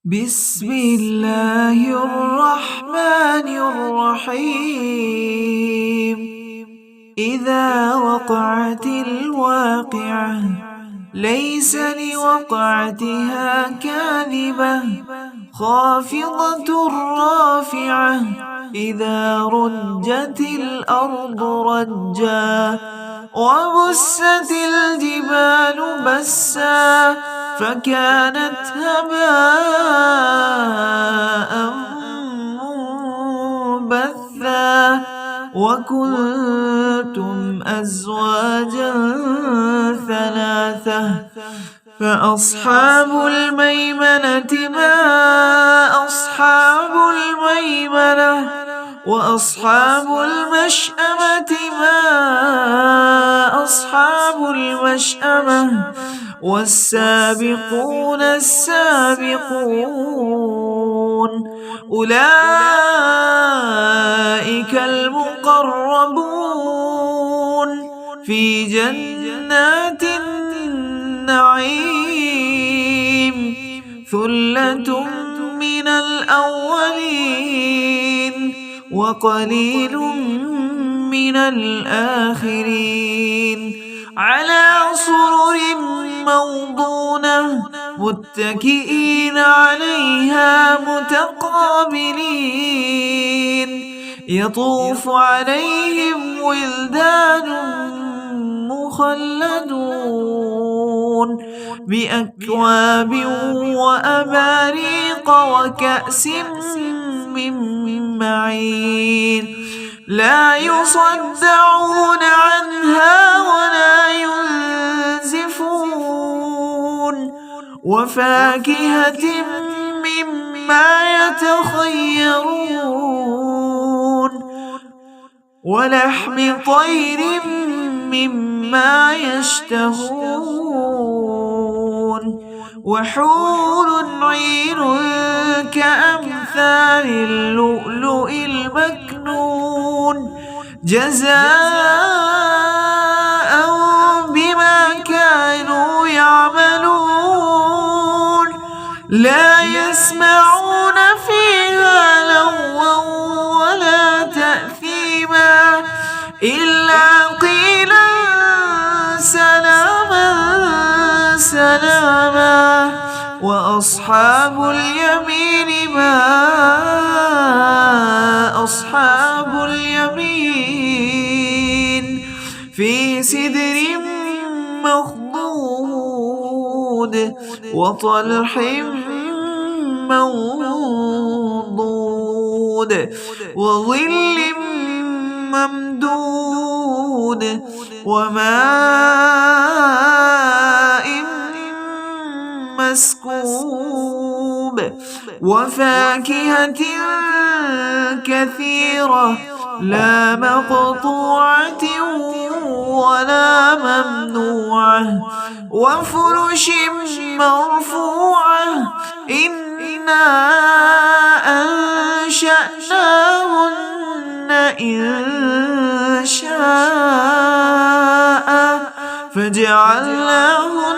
بسم الله الرحمن الرحيم. إذا وقعت الواقعة ليس لوقعتها كاذبة خافضة رافعة إذا رجت الأرض رجا وبست الجبال بسا فكانت هباء منبثا وكنتم أزواجا ثلاثة فأصحاب الميمنة ما أصحاب الميمنة وأصحاب المشأمة ما أصحاب المشأمة والسابقون السابقون أولئك المقربون في جنات النعيم ثلة من الأولين وقليل من الآخرين على سرر موضونة متكئين عليها متقابلين يطوف عليهم ولدان مخلدون بأكواب وأباريق وكأس من معين لا يصدعون عنها ولا ينزفون وفاكهة مما يتخيرون ولحم طير مما يشتهون وحور عين كأمثال اللؤلؤ المكنون جزاء بما كانوا يعملون لا يسمعون فيها لغوا ولا تأثيما إلا قيلا سلاما سلاما وأصحاب اليمين ما أصحاب اليمين في سدر مخضود وطلح منضود وظل ممدود وماء مسكوب وفاكهة كثيرة لا مقطوعة ولا ممنوعة وفرش مرفوعة إنا أنشأناهن إن شاء فجعلناهن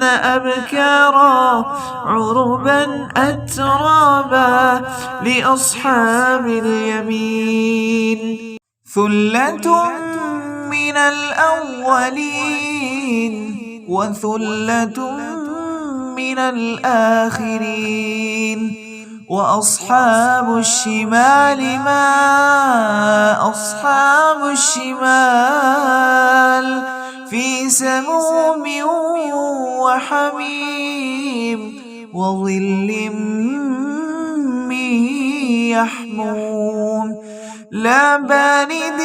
أبكارا عربا أترابا لأصحاب اليمين ثلة من الأولين وثلة من الآخرين وأصحاب الشمال ما أصحاب الشمال في سموم وحميم وظل من يحموم لا بارد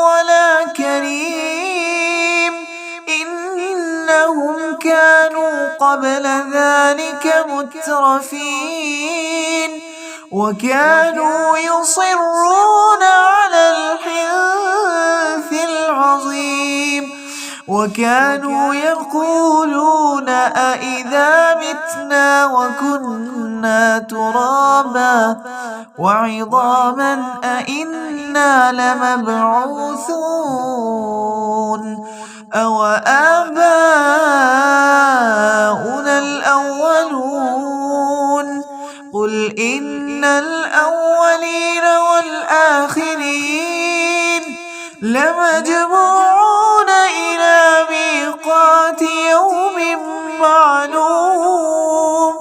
ولا كريم إنهم كانوا قبل ذلك مترفين وكانوا يصرون على الحنث العظيم وكانوا يقولون أئذا متنا وكنا ترابا وعظاما أئنا لمبعوثون أو آباؤنا الأولون قل إن الأولين والآخرين لمجموعون إلى ميقات يوم معلوم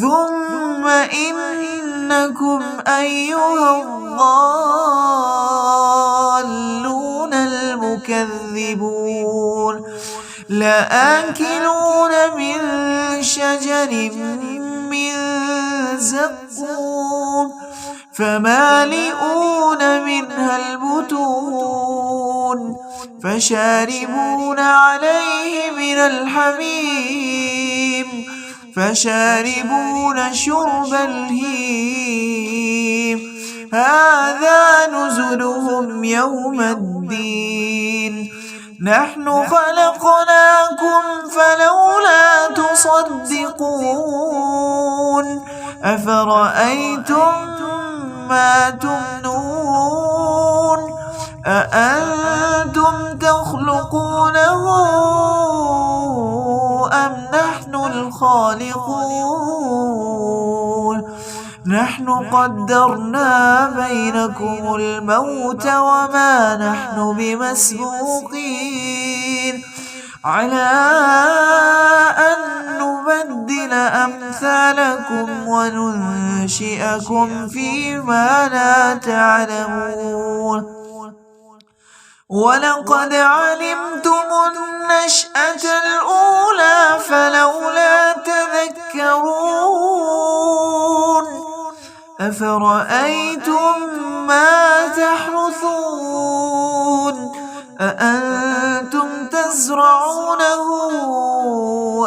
ثم إنكم أيها الضالون المكذبون لآكلون من شجر من زقوم فمالئون منها البطون فشاربون عليه من الحميم فشاربون شرب الهيم هذا نزلهم يوم الدين نحن خلقناكم فلولا تصدقون أفرأيتم ما تمنون أأنتم تخلقونه أم نحن الخالقون نحن قدرنا بينكم الموت وما نحن بمسبوقين على أن نبدل أمثالكم وننشئكم فيما لا تعلمون ولقد علمتم النشأة الأولى فلولا تذكرون أفرأيتم ما تحرثون أأنتم تزرعونه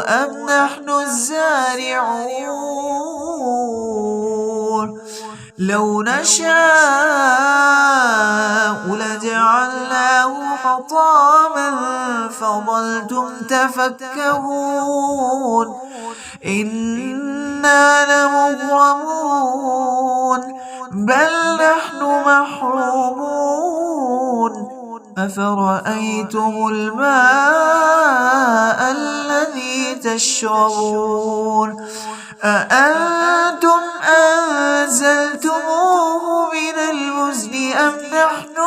أم نحن الزارعون لو نشاء لجعلناه حطاما فظلتم تفكهون إنا لمغرمون بل نحن محرومون أفرأيتم الماء الذي تشربون أأنتم أنزلتموه من المزن أم نحن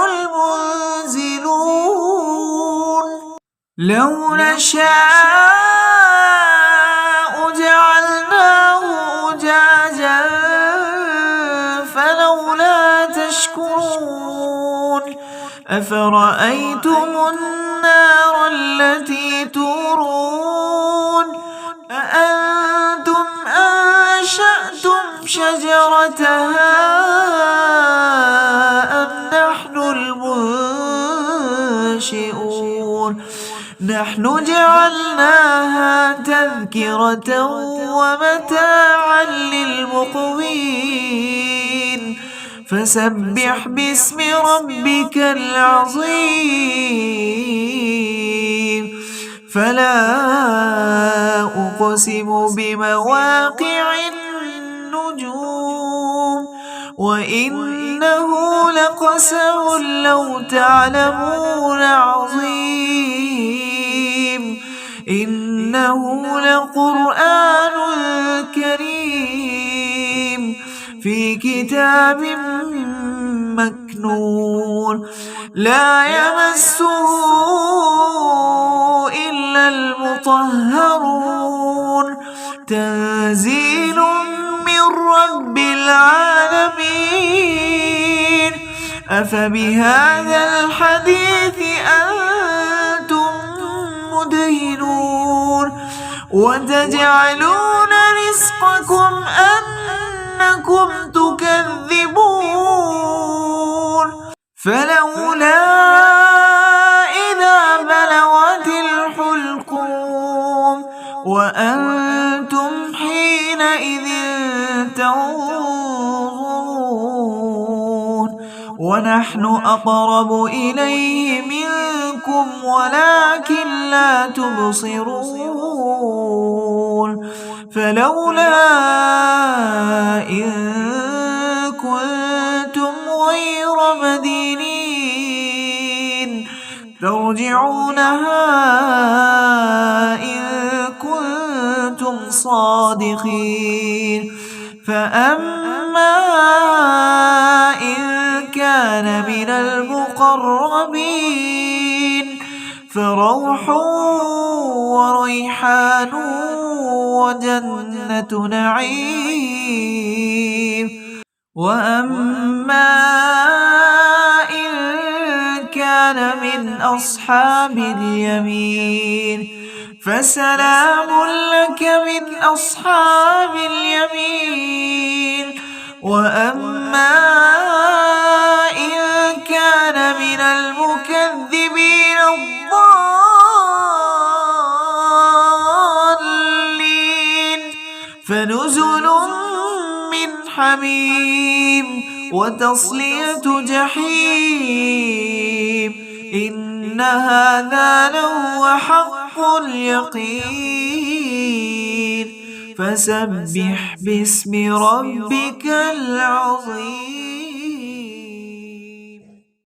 المنزلون لو نشاء جعلناه أجاجا فلولا تشكرون أفرأيتم النار التي تورون أأنتم أنشأتم شجرتها أم نحن المنشئون نحن جعلناها تذكرة ومتاعا للمقوين فسبح باسم ربك العظيم فلا أقسم بمواقع النجوم وإنه لقسم لو تعلمون عظيم إنه لقرآن كريم في كتاب مكنون لا يمسه إلا المطهرون تنزيل من رب العالمين أفبهذا الحديث أنتم مدهنون وتجعلون رزقكم أنكم تكذبون فلولا إذا بلغت الحلقوم وأنتم حينئذ تنظرون ونحن أقرب إليه منكم ولكن لا تبصرون فلولا إن كنتم غير مدينين ترجعونها إن كنتم صادقين فأما إن كان من المقربين فروح وريحان وجنة نعيم. وأما إن كان من أصحاب اليمين فسلام لك من أصحاب اليمين. وأما إن كان من المكذبين الضالين فنزل من حميم وتصلية جحيم. إن هذا لهو حق اليقين. فسبح باسم ربك العظيم.